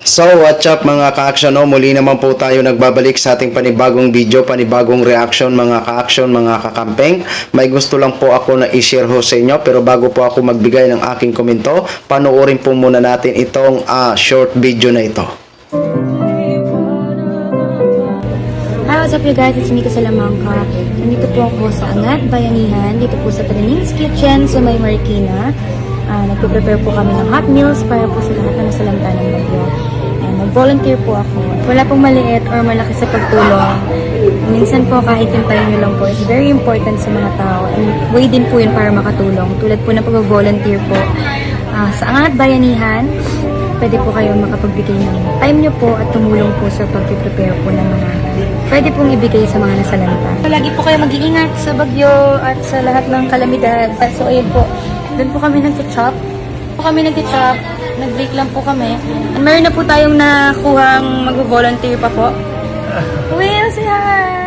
So, what's up mga ka-action? No? Muli naman po tayo nagbabalik sa ating panibagong video, panibagong reaction mga ka-action, mga kakampeng. May gusto lang po ako na i-share ho sa inyo, pero bago po ako magbigay ng aking komento, panoorin po muna natin itong short video na ito. Hi, what's up you guys? It's Mika Salamangka. Nandito po ako sa Angat, Bayanihan. Dito po sa Talining's Kitchen sa May Marikina. Nagpo-prepare po kami ng hot meals para po sa lahat na nasalanta ng bagyo. And nag-volunteer po ako. Wala pong maliit or malaki sa pagtulong. Minsan po kahit yung tayo nyo lang po is very important sa mga tao. And way din po yun para makatulong. Tulad po ng pag-volunteer po sa Angat, Bayanihan. Pwede po kayo makapagbigay ng time nyo po at tumulong po sa pag-prepare po ng mga pwede pong ibigay sa mga nasalanta. Lagi po kayo mag-iingat sa bagyo at sa lahat ng kalamidad. So ayun po, doon po kami nag-chop. Nag-break lang po kami. And meron na po tayong nakuhang mag-volunteer pa po. Will, say hi!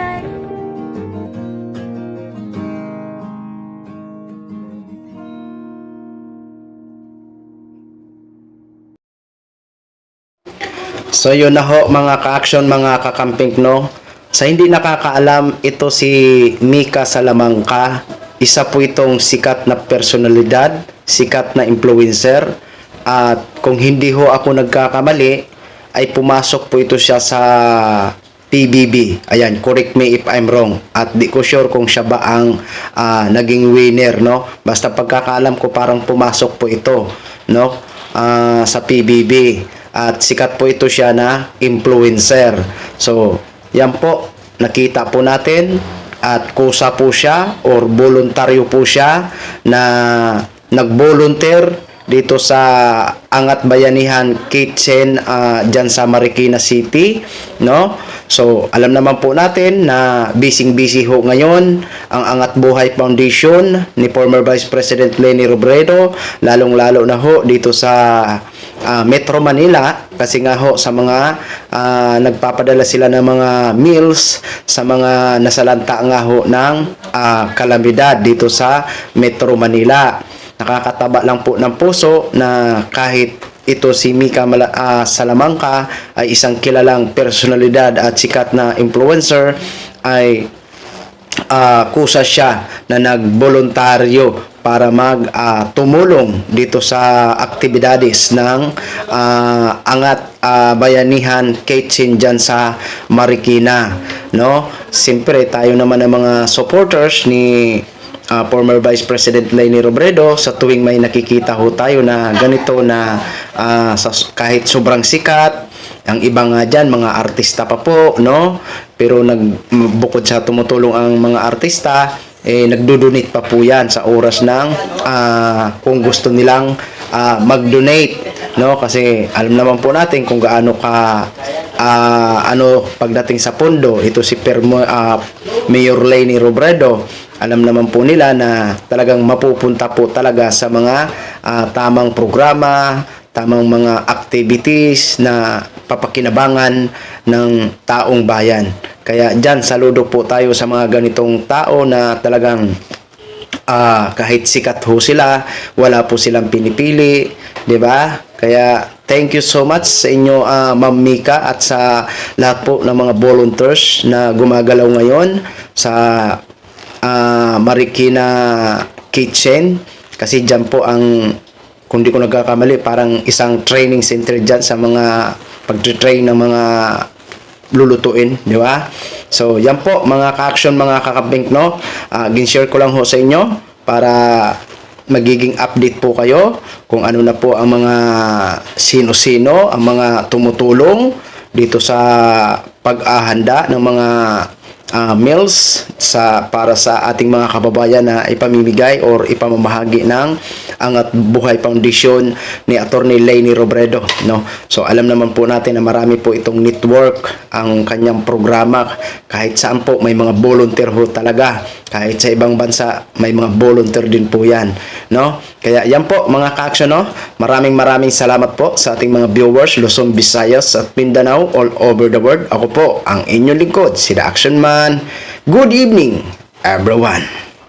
So yun na ho mga ka-action, mga kakamping, no? Sa hindi nakakaalam, ito si Mika Salamangka. Isa po itong sikat na personalidad, sikat na influencer. At kung hindi ho ako nagkakamali, ay pumasok po ito siya sa PBB. Ayan, correct me if I'm wrong. At di ko sure kung siya ba ang naging winner, no? Basta pagkakaalam ko parang pumasok po ito, no? Sa PBB. At sikat po ito siya na influencer. So, yan po, nakita po natin at kusa po siya or voluntaryo po siya na nag-volunteer dito sa Angat Bayanihan Kitchen dyan sa Marikina City, no? So, alam naman po natin na busy ho ngayon ang Angat Buhay Foundation ni former Vice President Leni Robredo, lalong-lalo na ho dito sa Metro Manila, kasi nga ho sa mga nagpapadala sila ng mga meals sa mga nasalanta nga ho ng kalamidad dito sa Metro Manila. Nakakataba lang po ng puso na kahit ito si Mika Salamangka ay isang kilalang personalidad at sikat na influencer, ay kusa siya na nagboluntaryo para tumulong dito sa aktibidades ng Angat Bayanihan Kitchen dyan sa Marikina, no? Siyempre tayo naman ang mga supporters ni former Vice President Leni Robredo, sa tuwing may nakikita ho tayo na ganito na kahit sobrang sikat, ang iba nga dyan, mga artista pa po, no? Pero bukod sa tumutulong ang mga artista, nagdo-donate pa po yan sa oras ng kung gusto nilang mag-donate, no? Kasi alam naman po natin kung gaano ka pagdating sa pondo. Ito si Mayor Leni Robredo, alam naman po nila na talagang mapupunta po talaga sa mga tamang programa, tamang mga activities na papakinabangan ng taong bayan. Kaya dyan, saludo po tayo sa mga ganitong tao na talagang kahit sikat ho sila, wala po silang pinipili, di ba? Kaya thank you so much sa inyo, Ma'am Mika, at sa lahat po ng mga volunteers na gumagalaw ngayon sa Marikina Kitchen, kasi dyan po ang, kung di ko nagkakamali, parang isang training center dyan sa mga pag-train ng mga lulutuin, di ba? So, yan po mga ka-action, mga kakabink, no? Gin-share ko lang ho sa inyo para magiging update po kayo kung ano na po ang mga sino-sino, ang mga tumutulong dito sa pag-ahanda ng mga meals para sa ating mga kababayan na ipamimigay or ipamamahagi ng Angat Buhay Foundation ni Attorney Leni Robredo, no? So alam naman po natin na marami po itong network ang kanyang programa. Kahit saan po may mga volunteer ho talaga. Kahit sa ibang bansa may mga volunteer din po yan, no? Kaya yan po mga ka-action, no? Maraming salamat po sa ating mga viewers Luzon, Visayas at Mindanao, all over the world. Ako po ang inyong lingkod, si The Action Man. Good evening everyone.